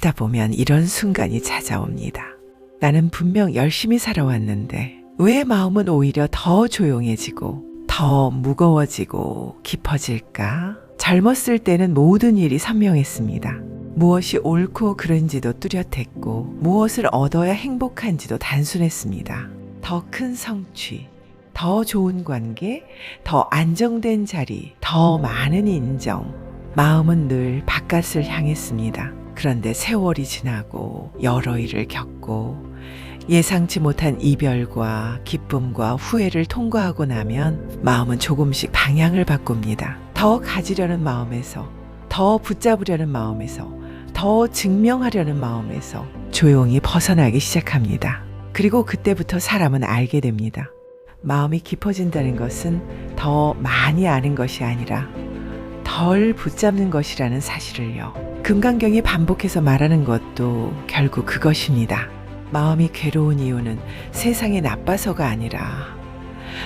하다 보면 이런 순간이 찾아옵니다. 나는 분명 열심히 살아왔는데 왜 마음은 오히려 더 조용해지고 더 무거워지고 깊어질까? 젊었을 때는 모든 일이 선명했습니다. 무엇이 옳고 그른지도 뚜렷했고 무엇을 얻어야 행복한지도 단순했습니다. 더 큰 성취, 더 좋은 관계, 더 안정된 자리, 더 많은 인정. 마음은 늘 바깥을 향했습니다. 그런데 세월이 지나고 여러 일을 겪고 예상치 못한 이별과 기쁨과 후회를 통과하고 나면 마음은 조금씩 방향을 바꿉니다. 더 가지려는 마음에서, 더 붙잡으려는 마음에서, 더 증명하려는 마음에서 조용히 벗어나기 시작합니다. 그리고 그때부터 사람은 알게 됩니다. 마음이 깊어진다는 것은 더 많이 아는 것이 아니라 덜 붙잡는 것이라는 사실을요. 금강경이 반복해서 말하는 것도 결국 그것입니다. 마음이 괴로운 이유는 세상이 나빠서가 아니라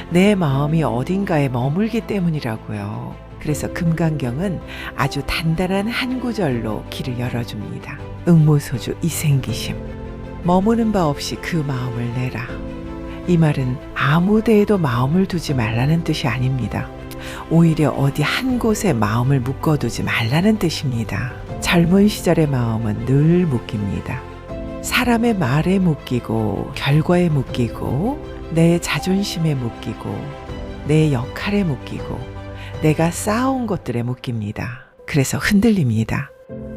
내 마음이 어딘가에 머물기 때문이라고요. 그래서 금강경은 아주 단단한 한 구절로 길을 열어줍니다. 응모소주 이생기심. 머무는 바 없이 그 마음을 내라. 이 말은 아무 데에도 마음을 두지 말라는 뜻이 아닙니다. 오히려 어디 한 곳에 마음을 묶어두지 말라는 뜻입니다. 젊은 시절의 마음은 늘 묶입니다. 사람의 말에 묶이고 결과에 묶이고 내 자존심에 묶이고 내 역할에 묶이고 내가 쌓아온 것들에 묶입니다. 그래서 흔들립니다.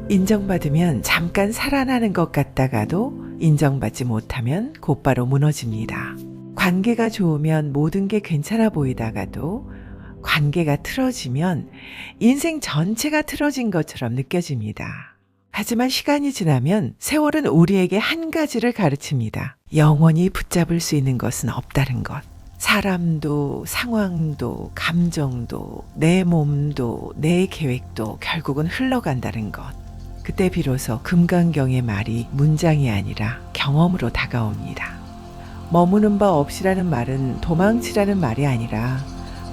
인정받으면 잠깐 살아나는 것 같다가도 인정받지 못하면 곧바로 무너집니다. 관계가 좋으면 모든 게 괜찮아 보이다가도 관계가 틀어지면 인생 전체가 틀어진 것처럼 느껴집니다. 하지만 시간이 지나면 세월은 우리에게 한 가지를 가르칩니다. 영원히 붙잡을 수 있는 것은 없다는 것. 사람도 상황도 감정도 내 몸도 내 계획도 결국은 흘러간다는 것. 그때 비로소 금강경의 말이 문장이 아니라 경험으로 다가옵니다. 머무는 바 없이라는 말은 도망치라는 말이 아니라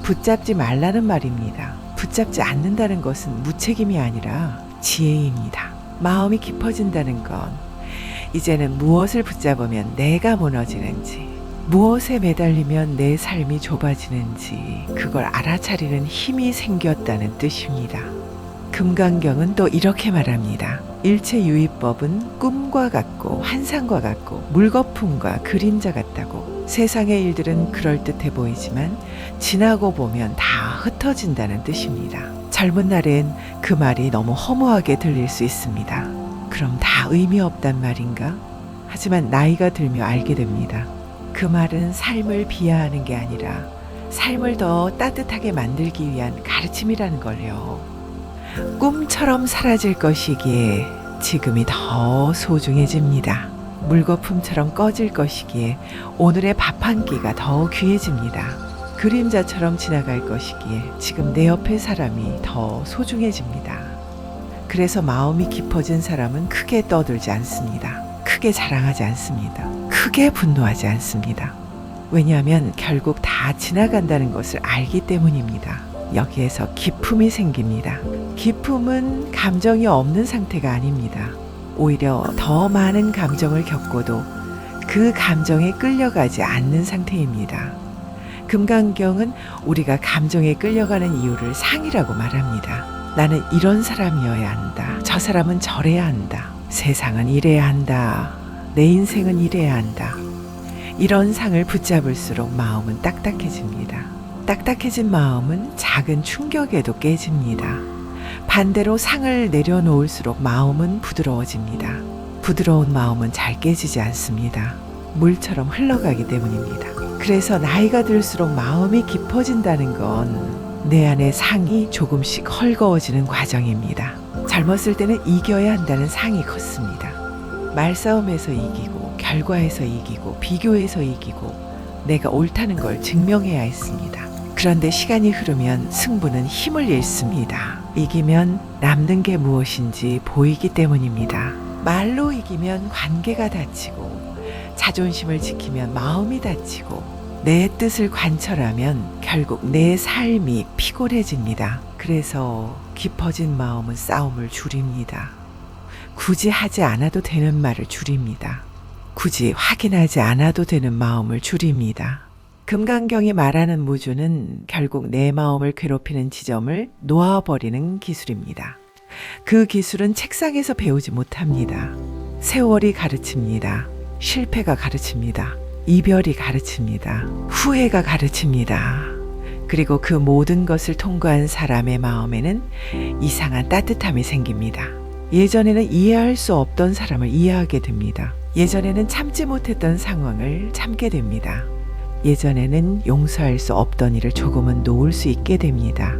붙잡지 말라는 말입니다. 붙잡지 않는다는 것은 무책임이 아니라 지혜입니다. 마음이 깊어진다는 건 이제는 무엇을 붙잡으면 내가 무너지는지, 무엇에 매달리면 내 삶이 좁아지는지 그걸 알아차리는 힘이 생겼다는 뜻입니다. 금강경은 또 이렇게 말합니다. 일체유의법은 꿈과 같고 환상과 같고 물거품과 그림자 같다고. 세상의 일들은 그럴듯해 보이지만 지나고 보면 다 흩어진다는 뜻입니다. 젊은 날엔 그 말이 너무 허무하게 들릴 수 있습니다. 그럼 다 의미 없단 말인가? 하지만 나이가 들며 알게 됩니다. 그 말은 삶을 비하하는 게 아니라 삶을 더 따뜻하게 만들기 위한 가르침이라는 걸요. 꿈처럼 사라질 것이기에 지금이 더 소중해집니다. 물거품처럼 꺼질 것이기에 오늘의 밥 한 끼가 더 귀해집니다. 그림자처럼 지나갈 것이기에 지금 내 옆의 사람이 더 소중해집니다. 그래서 마음이 깊어진 사람은 크게 떠들지 않습니다. 크게 자랑하지 않습니다. 크게 분노하지 않습니다. 왜냐하면 결국 다 지나간다는 것을 알기 때문입니다. 여기에서 기품이 생깁니다. 기품은 감정이 없는 상태가 아닙니다. 오히려 더 많은 감정을 겪고도 그 감정에 끌려가지 않는 상태입니다. 금강경은 우리가 감정에 끌려가는 이유를 상이라고 말합니다. 나는 이런 사람이어야 한다. 저 사람은 저래야 한다. 세상은 이래야 한다. 내 인생은 이래야 한다. 이런 상을 붙잡을수록 마음은 딱딱해집니다. 딱딱해진 마음은 작은 충격에도 깨집니다. 반대로 상을 내려놓을수록 마음은 부드러워집니다. 부드러운 마음은 잘 깨지지 않습니다. 물처럼 흘러가기 때문입니다. 그래서 나이가 들수록 마음이 깊어진다는 건 내 안의 상이 조금씩 헐거워지는 과정입니다. 젊었을 때는 이겨야 한다는 상이 컸습니다. 말싸움에서 이기고 결과에서 이기고 비교에서 이기고 내가 옳다는 걸 증명해야 했습니다. 그런데 시간이 흐르면 승부는 힘을 잃습니다. 이기면 남는 게 무엇인지 보이기 때문입니다. 말로 이기면 관계가 다치고 자존심을 지키면 마음이 다치고 내 뜻을 관철하면 결국 내 삶이 피곤해집니다. 그래서 깊어진 마음은 싸움을 줄입니다. 굳이 하지 않아도 되는 말을 줄입니다. 굳이 확인하지 않아도 되는 마음을 줄입니다. 금강경이 말하는 무주는 결국 내 마음을 괴롭히는 지점을 놓아버리는 기술입니다. 그 기술은 책상에서 배우지 못합니다. 세월이 가르칩니다. 실패가 가르칩니다. 이별이 가르칩니다. 후회가 가르칩니다. 그리고 그 모든 것을 통과한 사람의 마음에는 이상한 따뜻함이 생깁니다. 예전에는 이해할 수 없던 사람을 이해하게 됩니다. 예전에는 참지 못했던 상황을 참게 됩니다. 예전에는 용서할 수 없던 일을 조금은 놓을 수 있게 됩니다.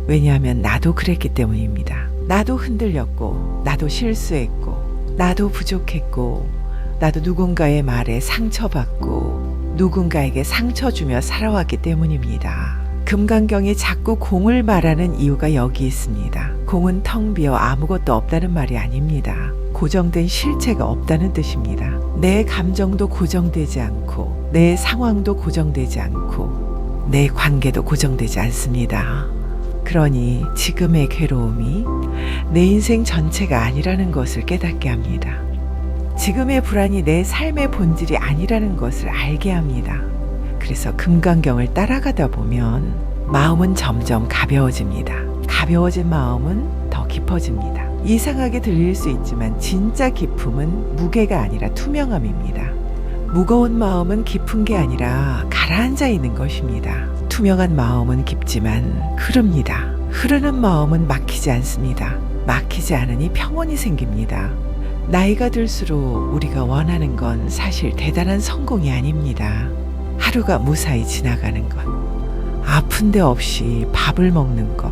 왜냐하면 나도 그랬기 때문입니다. 나도 흔들렸고, 나도 실수했고, 나도 부족했고, 나도 누군가의 말에 상처받고, 누군가에게 상처 주며 살아왔기 때문입니다. 금강경이 자꾸 공을 말하는 이유가 여기 있습니다. 공은 텅 비어 아무것도 없다는 말이 아닙니다. 고정된 실체가 없다는 뜻입니다. 내 감정도 고정되지 않고, 내 상황도 고정되지 않고, 내 관계도 고정되지 않습니다. 그러니 지금의 괴로움이 내 인생 전체가 아니라는 것을 깨닫게 합니다. 지금의 불안이 내 삶의 본질이 아니라는 것을 알게 합니다. 그래서 금강경을 따라가다 보면 마음은 점점 가벼워집니다. 가벼워진 마음은 더 깊어집니다. 이상하게 들릴 수 있지만 진짜 깊음은 무게가 아니라 투명함입니다. 무거운 마음은 깊은 게 아니라 가라앉아 있는 것입니다. 투명한 마음은 깊지만 흐릅니다. 흐르는 마음은 막히지 않습니다. 막히지 않으니 평온이 생깁니다. 나이가 들수록 우리가 원하는 건 사실 대단한 성공이 아닙니다. 하루가 무사히 지나가는 것, 아픈 데 없이 밥을 먹는 것,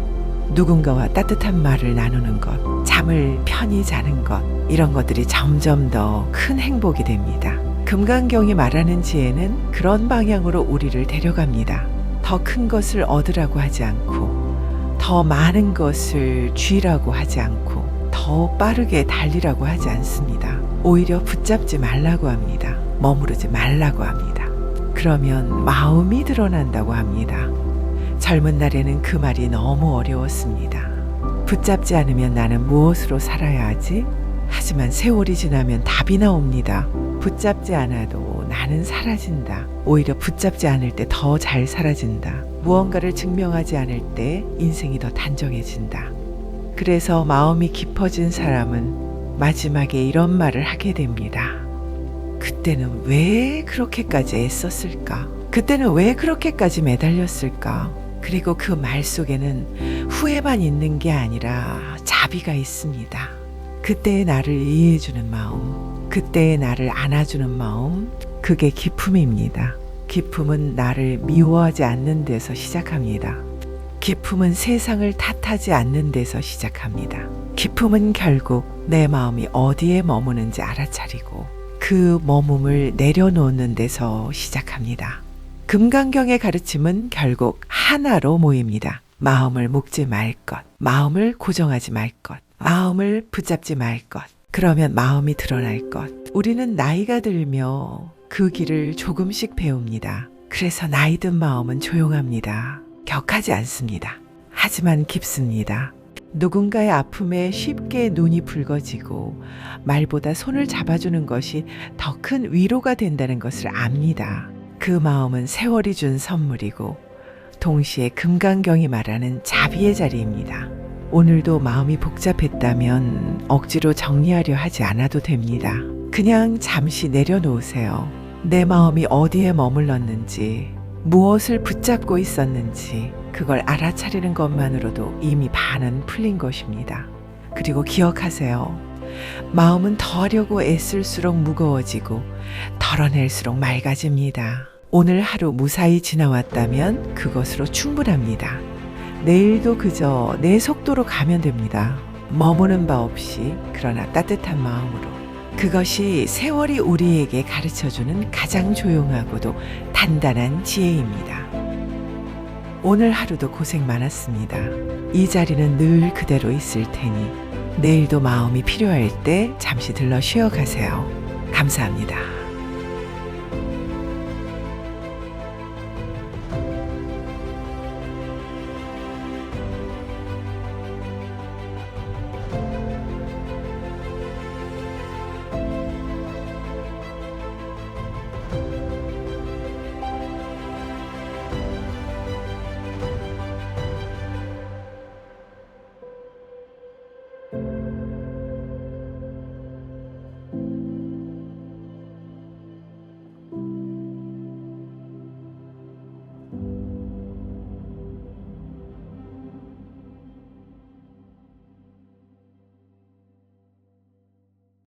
누군가와 따뜻한 말을 나누는 것, 잠을 편히 자는 것, 이런 것들이 점점 더 큰 행복이 됩니다. 금강경이 말하는 지혜는 그런 방향으로 우리를 데려갑니다. 더 큰 것을 얻으라고 하지 않고, 더 많은 것을 쥐라고 하지 않고, 더 빠르게 달리라고 하지 않습니다. 오히려 붙잡지 말라고 합니다. 머무르지 말라고 합니다. 그러면 마음이 드러난다고 합니다. 젊은 날에는 그 말이 너무 어려웠습니다. 붙잡지 않으면 나는 무엇으로 살아야 하지? 하지만 세월이 지나면 답이 나옵니다. 붙잡지 않아도 나는 사라진다. 오히려 붙잡지 않을 때 더 잘 사라진다. 무언가를 증명하지 않을 때 인생이 더 단정해진다. 그래서 마음이 깊어진 사람은 마지막에 이런 말을 하게 됩니다. 그때는 왜 그렇게까지 애썼을까? 그때는 왜 그렇게까지 매달렸을까? 그리고 그 말 속에는 후회만 있는 게 아니라 자비가 있습니다. 그때의 나를 이해해주는 마음, 그때의 나를 안아주는 마음, 그게 기쁨입니다. 기쁨은 나를 미워하지 않는 데서 시작합니다. 기쁨은 세상을 탓하지 않는 데서 시작합니다. 기쁨은 결국 내 마음이 어디에 머무는지 알아차리고 그 머금을 내려놓는 데서 시작합니다. 금강경의 가르침은 결국 하나로 모입니다. 마음을 묶지 말 것, 마음을 고정하지 말 것, 마음을 붙잡지 말 것, 그러면 마음이 드러날 것. 우리는 나이가 들며 그 길을 조금씩 배웁니다. 그래서 나이 든 마음은 조용합니다. 격하지 않습니다. 하지만 깊습니다. 누군가의 아픔에 쉽게 눈이 붉어지고 말보다 손을 잡아주는 것이 더 큰 위로가 된다는 것을 압니다. 그 마음은 세월이 준 선물이고 동시에 금강경이 말하는 자비의 자리입니다. 오늘도 마음이 복잡했다면 억지로 정리하려 하지 않아도 됩니다. 그냥 잠시 내려놓으세요. 내 마음이 어디에 머물렀는지, 무엇을 붙잡고 있었는지 그걸 알아차리는 것만으로도 이미 반은 풀린 것입니다. 그리고 기억하세요. 마음은 덜려고 애쓸수록 무거워지고 덜어낼수록 맑아집니다. 오늘 하루 무사히 지나왔다면 그것으로 충분합니다. 내일도 그저 내 속도로 가면 됩니다. 머무는 바 없이, 그러나 따뜻한 마음으로. 그것이 세월이 우리에게 가르쳐주는 가장 조용하고도 단단한 지혜입니다. 오늘 하루도 고생 많았습니다. 이 자리는 늘 그대로 있을 테니 내일도 마음이 필요할 때 잠시 들러 쉬어가세요. 감사합니다.